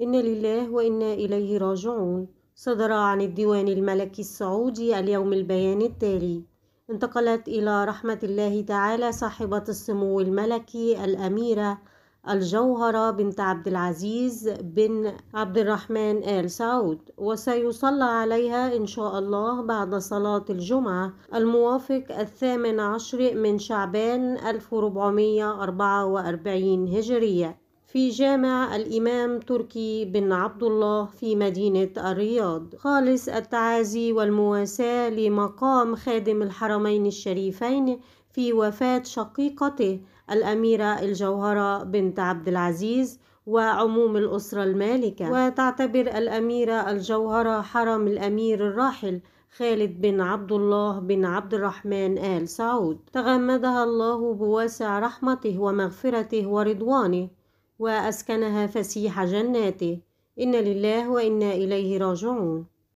إنا لله وإنا إليه راجعون. صدر عن الديوان الملكي السعودي اليوم البيان التالي: انتقلت إلى رحمة الله تعالى صاحبة السمو الملكي الأميرة الجوهرة بنت عبد العزيز بن عبد الرحمن آل سعود، وسيصلى عليها إن شاء الله بعد صلاة الجمعة الموافق 18 من شعبان 1444 هجرية في جامع الإمام تركي بن عبد الله في مدينة الرياض. خالص التعازي والمواساة لمقام خادم الحرمين الشريفين في وفاة شقيقته الأميرة الجوهرة بنت عبد العزيز وعموم الأسرة المالكة. وتعتبر الأميرة الجوهرة حرم الأمير الراحل خالد بن عبد الله بن عبد الرحمن آل سعود، تغمدها الله بواسع رحمته ومغفرته ورضوانه، وأسكنها فسيح جناته. إنا لله وإنا إليه راجعون.